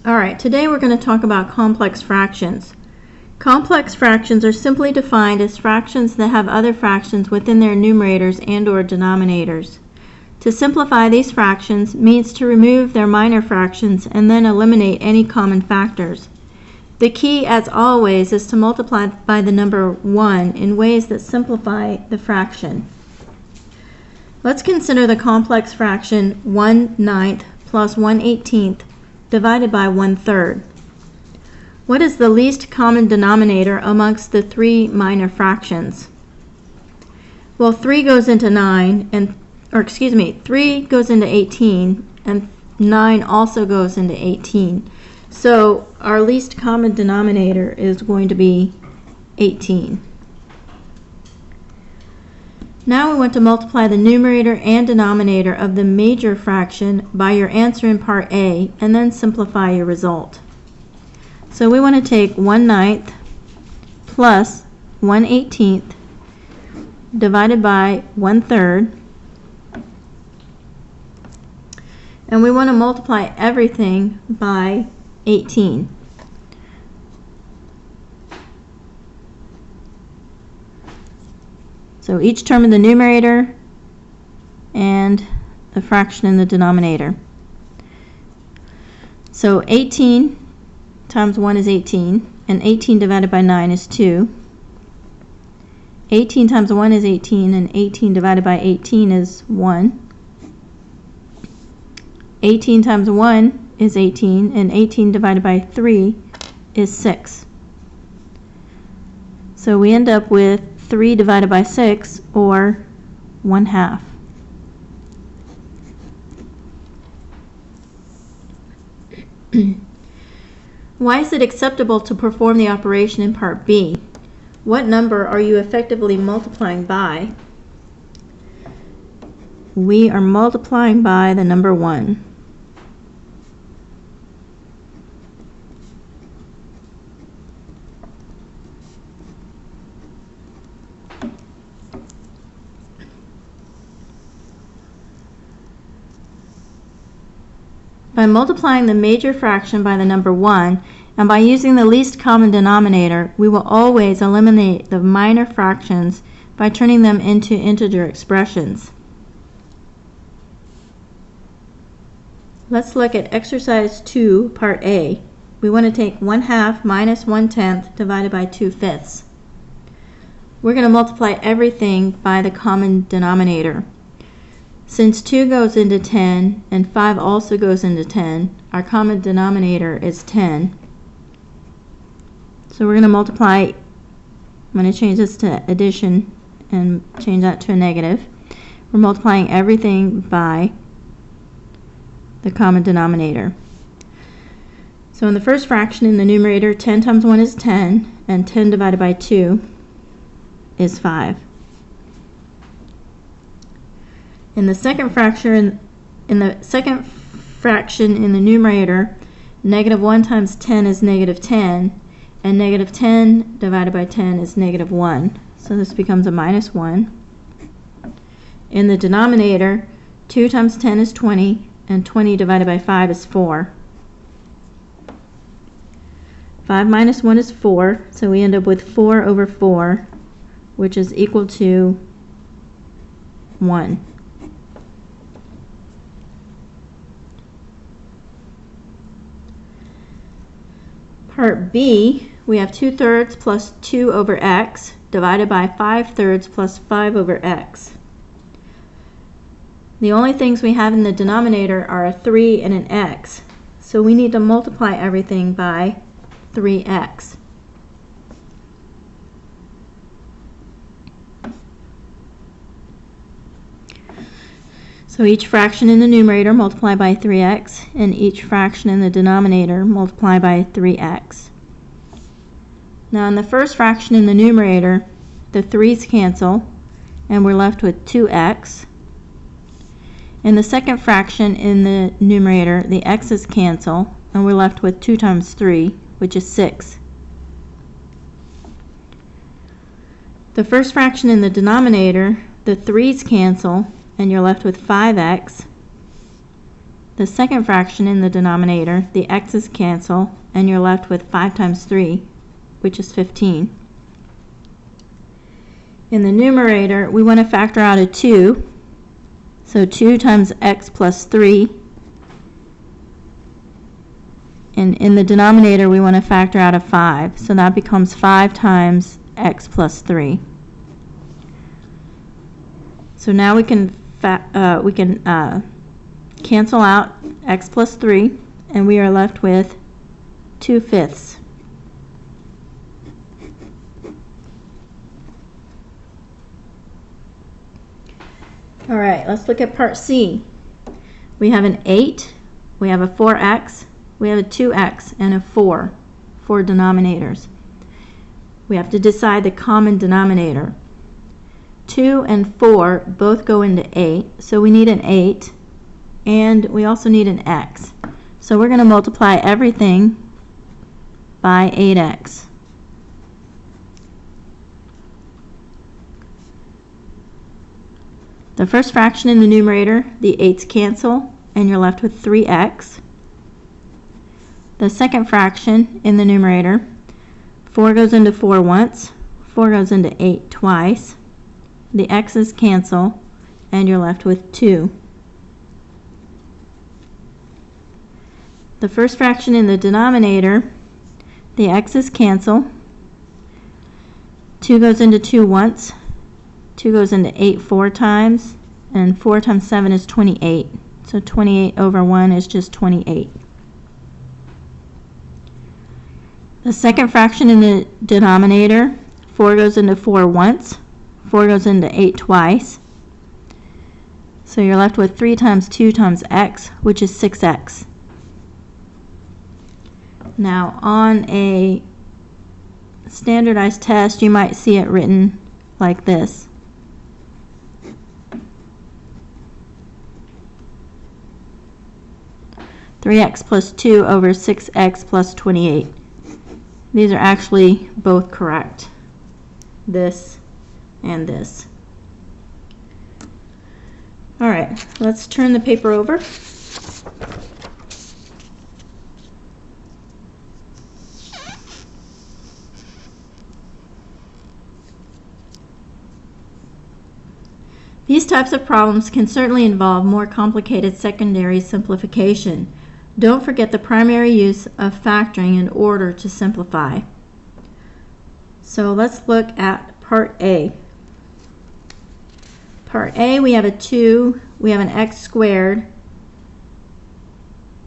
Alright, today we're going to talk about complex fractions. Complex fractions are simply defined as fractions that have other fractions within their numerators and/or denominators. To simplify these fractions means to remove their minor fractions and then eliminate any common factors. The key, as always, is to multiply by the number 1 in ways that simplify the fraction. Let's consider the complex fraction 1/9 plus 1/18 divided by 1/3. What is the least common denominator amongst the three minor fractions? Well, 3 goes into 3 goes into 18, and 9 also goes into 18. So our least common denominator is going to be 18. Now we want to multiply the numerator and denominator of the major fraction by your answer in part A and then simplify your result. So we want to take 1/9 plus 1/18 divided by 1/3, and we want to multiply everything by 18. So each term in the numerator and the fraction in the denominator. So 18 times 1 is 18, and 18 divided by 9 is 2. 18 times 1 is 18, and 18 divided by 18 is 1. 18 times 1 is 18, and 18 divided by 3 is 6. So we end up with 3 divided by 6, or 1/2. Why is it acceptable to perform the operation in part B? What number are you effectively multiplying by? We are multiplying by the number 1. By multiplying the major fraction by the number 1 and by using the least common denominator, we will always eliminate the minor fractions by turning them into integer expressions. Let's look at exercise 2, part A. We want to take 1/2 minus 1/10 divided by 2/5. We're going to multiply everything by the common denominator. Since 2 goes into 10 and 5 also goes into 10, our common denominator is 10. So we're going to multiply. I'm going to change this to addition and change that to a negative. We're multiplying everything by the common denominator. So in the first fraction in the numerator, 10 times 1 is 10, and 10 divided by 2 is 5. In the second fraction in the numerator, -1 times 10 is -10, and -10 divided by 10 is -1. So this becomes a -1. In the denominator, 2 times 10 is 20, and 20 divided by 5 is 4. 5 minus 1 is 4, so we end up with 4 over 4, which is equal to 1. Part B, we have 2/3 plus 2 over x divided by 5/3 plus 5 over x. The only things we have in the denominator are a 3 and an x, so we need to multiply everything by 3x. So each fraction in the numerator multiply by 3x, and each fraction in the denominator multiply by 3x. Now in the first fraction in the numerator, the 3's cancel, and we're left with 2x. In the second fraction in the numerator, the x's cancel, and we're left with 2 times 3, which is 6. The first fraction in the denominator, the 3's cancel, and you're left with 5x. The second fraction in the denominator, the x's cancel, and you're left with 5 times 3, which is 15. In the numerator, we want to factor out a 2, so 2 times x plus 3. And in the denominator, we want to factor out a 5, so that becomes 5 times x plus 3. So now we can cancel out x plus 3, and we are left with 2/5. All right, let's look at part C. We have an 8, we have a 4x, we have a 2x, and a 4 denominators. We have to decide the common denominator. 2 and 4 both go into 8, so we need an 8, and we also need an x. So we're going to multiply everything by 8x. The first fraction in the numerator, the 8's cancel, and you're left with 3x. The second fraction in the numerator, 4 goes into 4 once, 4 goes into 8 twice. The x's cancel, and you're left with 2. The first fraction in the denominator, the x's cancel. 2 goes into 2 once, 2 goes into 8 4 times, and 4 times 7 is 28. So 28 over 1 is just 28. The second fraction in the denominator, 4 goes into 4 once, 4 goes into 8 twice. So you're left with 3 times 2 times x, which is 6x. Now on a standardized test, you might see it written like this. (3x plus 2 over 6x plus 28). These are actually both correct. This and this. All right, let's turn the paper over. These types of problems can certainly involve more complicated secondary simplification. Don't forget the primary use of factoring in order to simplify. So let's look at part A. Part A, we have a 2, we have an x squared,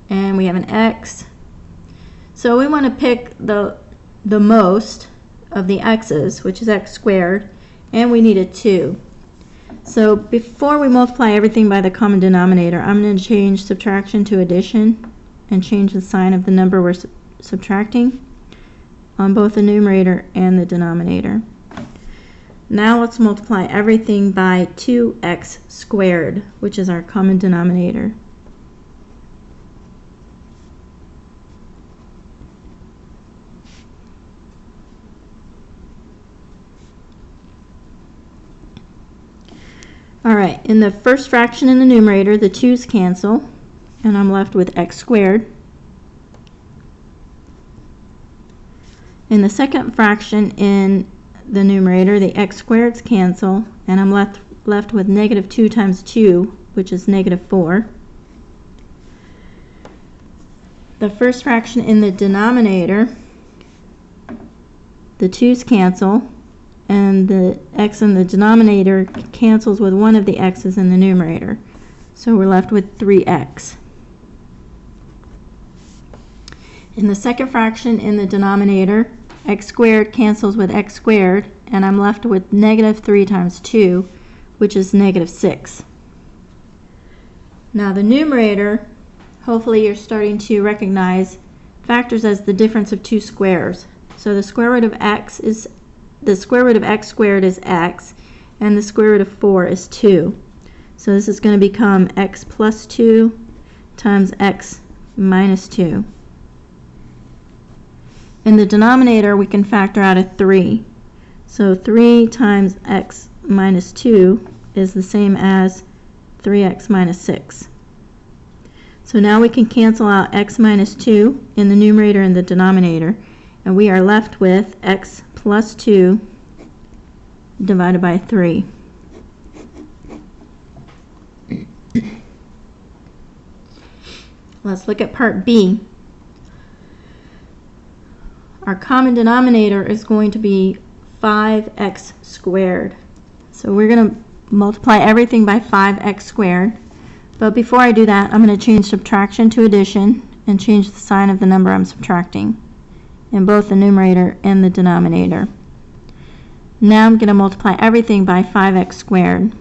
and we have an x. So we want to pick the most of the x's, which is x squared, and we need a 2. So before we multiply everything by the common denominator, I'm going to change subtraction to addition and change the sign of the number we're subtracting on both the numerator and the denominator. Now let's multiply everything by 2x squared, which is our common denominator. Alright, in the first fraction in the numerator, the 2's cancel, and I'm left with x squared. In the second fraction in the numerator, the x squareds cancel, and I'm left with negative 2 times 2, which is negative 4. The first fraction in the denominator, the 2's cancel, and the x in the denominator cancels with one of the x's in the numerator. So we're left with 3x. In the second fraction in the denominator, x squared cancels with x squared, and I'm left with negative 3 times 2, which is negative 6. Now the numerator, hopefully you're starting to recognize factors as the difference of two squares. So the square root of x squared is x, and the square root of 4 is 2. So this is going to become x plus 2 times x minus 2. In the denominator, we can factor out a 3. So 3 times x minus 2 is the same as 3x minus 6. So now we can cancel out x minus 2 in the numerator and the denominator, and we are left with x plus 2 divided by 3. Let's look at part B. Our common denominator is going to be 5x squared. So we're going to multiply everything by 5x squared. But before I do that, I'm going to change subtraction to addition and change the sign of the number I'm subtracting in both the numerator and the denominator. Now I'm going to multiply everything by 5x squared.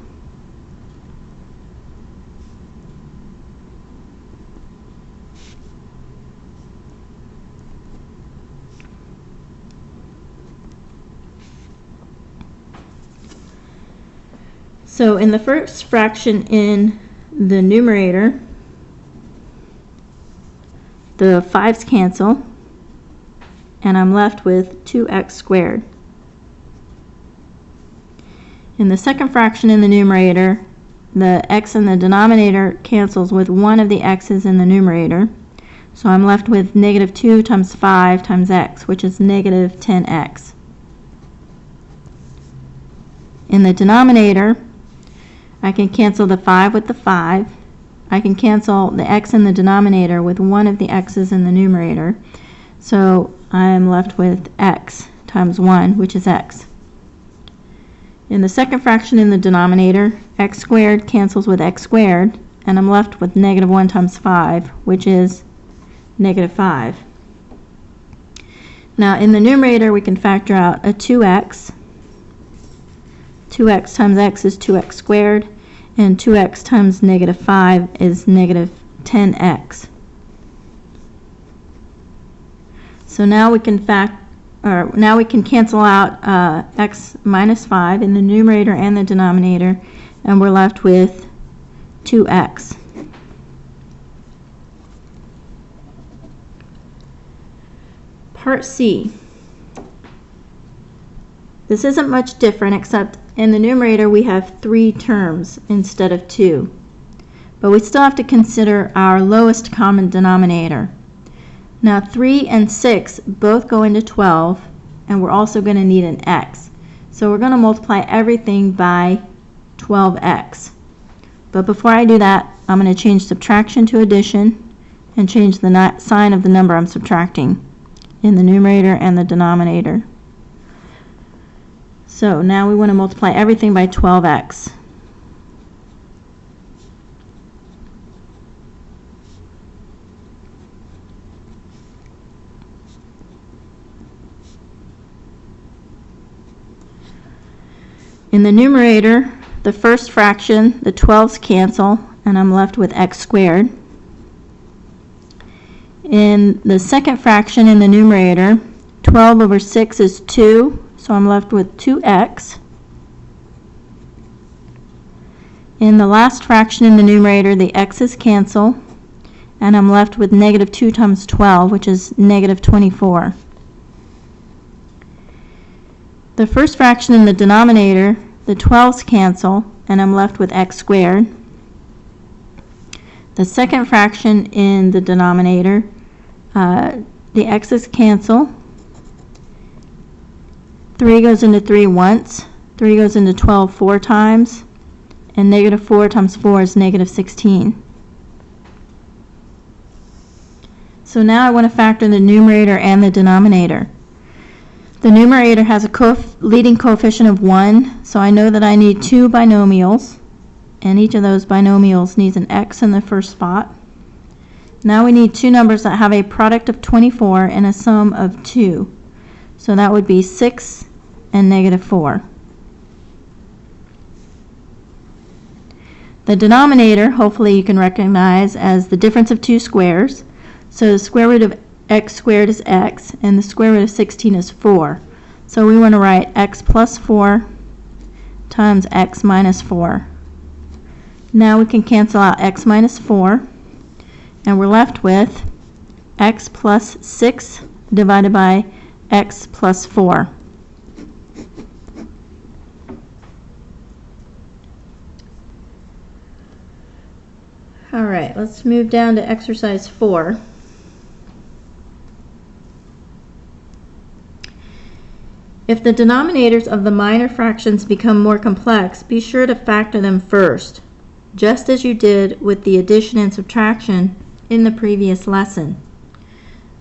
So in the first fraction in the numerator, the 5's cancel, and I'm left with 2x squared. In the second fraction in the numerator, the x in the denominator cancels with one of the x's in the numerator, so I'm left with negative 2 times 5 times x, which is negative 10x. In the denominator, I can cancel the 5 with the 5. I can cancel the x in the denominator with one of the x's in the numerator. So I am left with x times 1, which is x. In the second fraction in the denominator, x squared cancels with x squared, and I'm left with negative 1 times 5, which is negative 5. Now in the numerator, we can factor out a 2x. 2x times x is 2x squared, and 2x times negative 5 is negative 10x. So now we can cancel out x minus 5 in the numerator and the denominator, and we're left with 2x. Part C. This isn't much different, except in the numerator we have 3 terms instead of 2. But we still have to consider our lowest common denominator. Now 3 and 6 both go into 12, and we're also going to need an x. So we're going to multiply everything by 12x. But before I do that, I'm going to change subtraction to addition and change the sign of the number I'm subtracting in the numerator and the denominator. So now we want to multiply everything by 12x. In the numerator, the first fraction, the 12's cancel, and I'm left with x squared. In the second fraction in the numerator, 12 over 6 is 2. So I'm left with 2x. In the last fraction in the numerator, the x's cancel, and I'm left with negative 2 times 12, which is negative 24. The first fraction in the denominator, the 12's cancel, and I'm left with x squared. The second fraction in the denominator, the x's cancel. 3 goes into 3 once, 3 goes into 12 4 times, and negative 4 times 4 is negative 16. So now I want to factor the numerator and the denominator. The numerator has a leading coefficient of 1, so I know that I need 2 binomials, and each of those binomials needs an x in the first spot. Now we need 2 numbers that have a product of 24 and a sum of 2. So that would be 6 and negative 4. The denominator, hopefully you can recognize as the difference of 2 squares. So the square root of x squared is x, and the square root of 16 is 4. So we want to write x plus 4 times x minus 4. Now we can cancel out x minus 4, and we're left with x plus 6 divided by x plus 4. All right, let's move down to exercise 4. If the denominators of the minor fractions become more complex, be sure to factor them first, just as you did with the addition and subtraction in the previous lesson.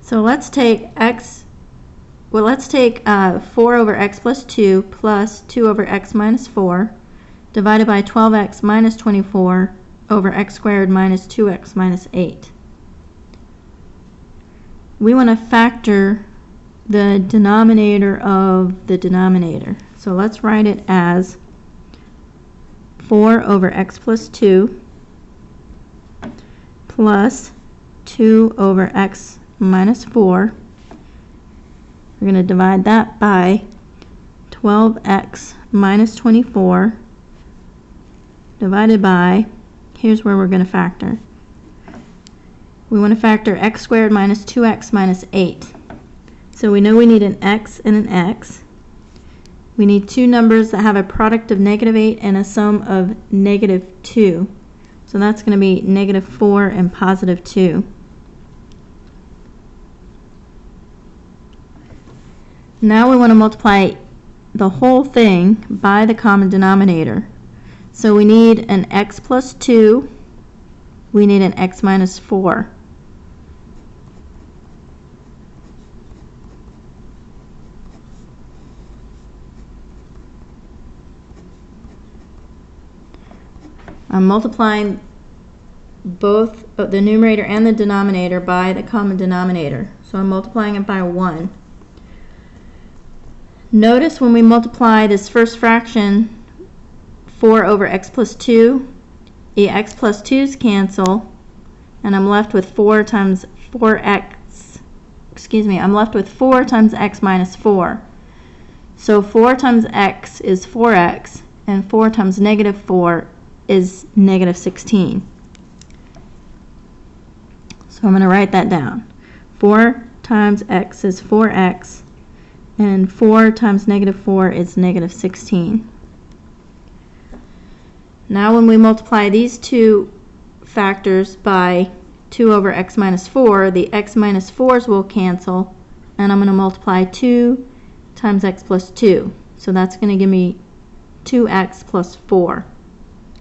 So let's take 4 over x plus 2 plus 2 over x minus 4 divided by 12x minus 24 over x squared minus 2x minus 8. We want to factor the denominator of the denominator. So let's write it as 4 over x plus 2 plus 2 over x minus 4. We're going to divide that by 12x minus 24 divided by, here's where we're going to factor. We want to factor x squared minus 2x minus 8. So we know we need an x and an x. We need two numbers that have a product of negative 8 and a sum of negative 2. So that's going to be negative 4 and positive 2. Now we want to multiply the whole thing by the common denominator. So we need an x plus 2. We need an x minus 4. I'm multiplying both the numerator and the denominator by the common denominator. So I'm multiplying it by 1. Notice when we multiply this first fraction, 4 over x plus 2, the x plus 2's cancel, and I'm left with 4 times 4x, I'm left with 4 times x minus 4. So 4 times x is 4x, and 4 times negative 4 is negative 16. So I'm going to write that down. 4 times x is 4x, and 4 times negative 4 is negative 16. Now when we multiply these two factors by 2 over x minus 4, the x minus 4's will cancel, and I'm going to multiply 2 times x plus 2. So that's going to give me 2x plus 4.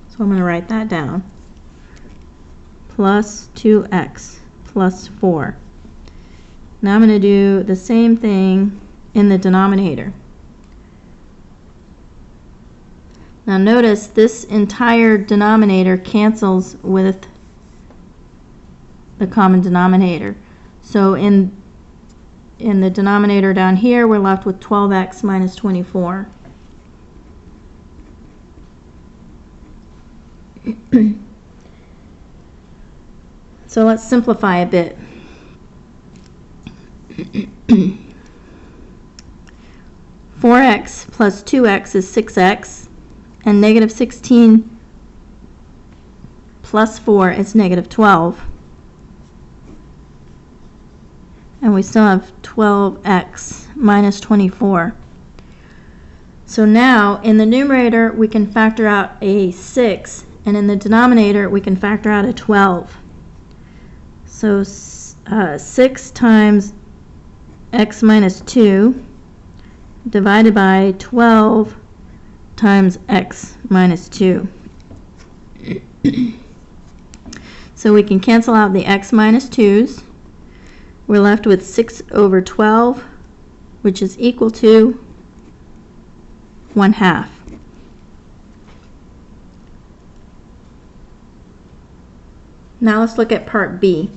So I'm going to write that down. Plus 2x plus 4. Now I'm going to do the same thing in the denominator. Now notice this entire denominator cancels with the common denominator. So in the denominator down here, we're left with 12x minus 24. So let's simplify a bit. 4x plus 2x is 6x, and negative 16 plus 4 is negative 12. And we still have 12x minus 24. So now in the numerator we can factor out a 6, and in the denominator we can factor out a 12. So 6 times x minus 2 divided by 12 times x minus 2. So we can cancel out the x minus 2's. We're left with 6 over 12, which is equal to 1/2. Now let's look at part B.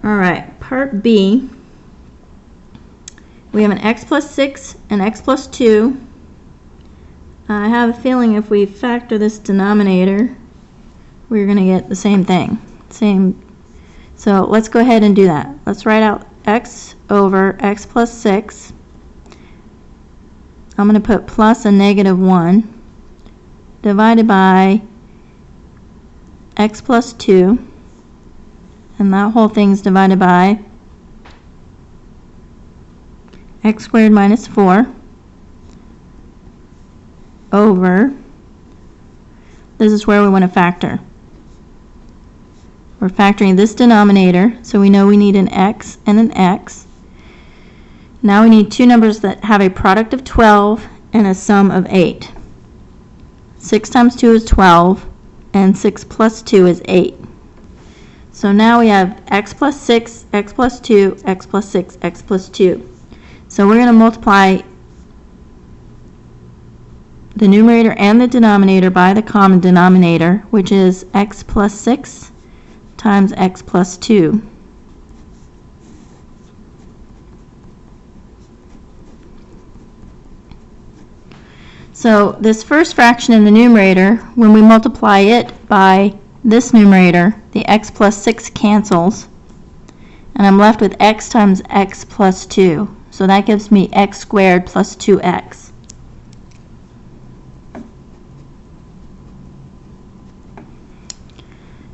All right, part B. We have an x plus 6 and x plus 2. I have a feeling if we factor this denominator, we're going to get the same thing. So let's go ahead and do that. Let's write out x over x plus 6. I'm going to put plus a negative 1 divided by x plus 2. And that whole thing's divided by x squared minus 4 over, this is where we want to factor. We're factoring this denominator, so we know we need an x and an x. Now we need two numbers that have a product of 12 and a sum of 8. 6 times 2 is 12, and 6 plus 2 is 8. So now we have x plus 6, x plus 2, x plus 6, x plus 2. So we're going to multiply the numerator and the denominator by the common denominator, which is x plus 6 times x plus 2. So this first fraction in the numerator, when we multiply it by this numerator, the x plus 6 cancels, and I'm left with x times x plus 2. So that gives me x squared plus 2x.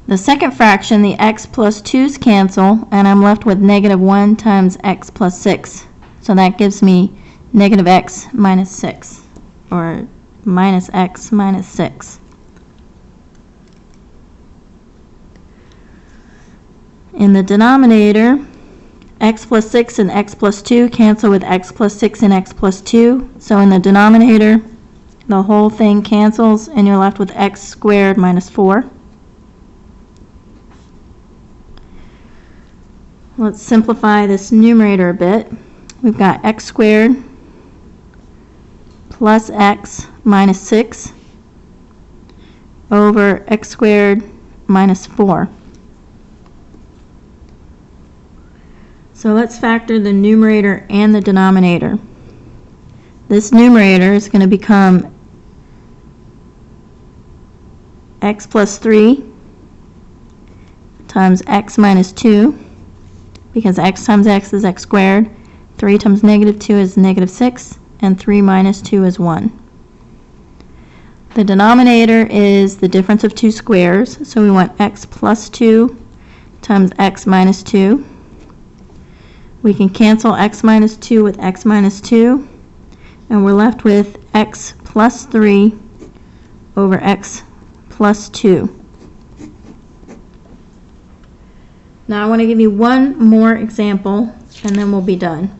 The second fraction, the x plus 2's cancel, and I'm left with negative 1 times x plus 6. So that gives me negative x minus 6, or minus x minus 6. In the denominator, x plus 6 and x plus 2 cancel with x plus 6 and x plus 2. So in the denominator, the whole thing cancels, and you're left with x squared minus 4. Let's simplify this numerator a bit. We've got x squared plus x minus 6 over x squared minus 4. So let's factor the numerator and the denominator. This numerator is going to become x plus 3 times x minus 2, because x times x is x squared. 3 times negative 2 is negative 6, and 3 minus 2 is 1. The denominator is the difference of two squares, so we want x plus 2 times x minus 2. We can cancel x minus 2 with x minus 2, and we're left with x plus 3 over x plus 2. Now I want to give you one more example, and then we'll be done.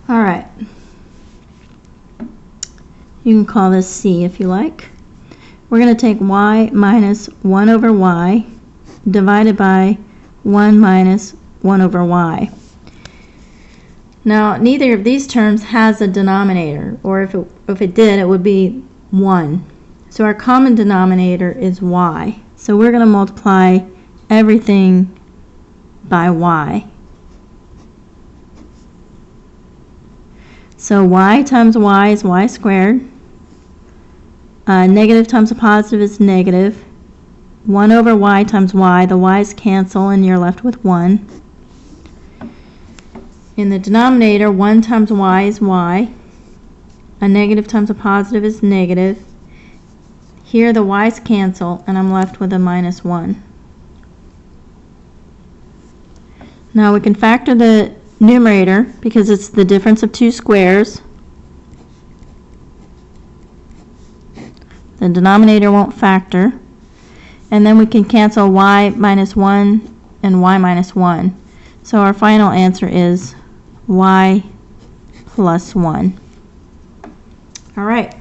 All right. You can call this C if you like. We're going to take y minus 1 over y divided by 1 minus 1 over y. Now, neither of these terms has a denominator, or if it did, it would be 1. So our common denominator is y. So we're going to multiply everything by y. So y times y is y squared. Negative times a positive is negative. 1 over y times y, the y's cancel and you're left with 1. In the denominator, 1 times y is y. A negative times a positive is negative. Here the y's cancel and I'm left with a minus 1. Now we can factor the numerator because it's the difference of two squares. The denominator won't factor. And then we can cancel y minus 1 and y minus 1. So our final answer is y plus 1. All right.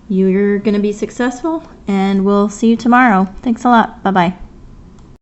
You're going to be successful, and we'll see you tomorrow. Thanks a lot. Bye-bye.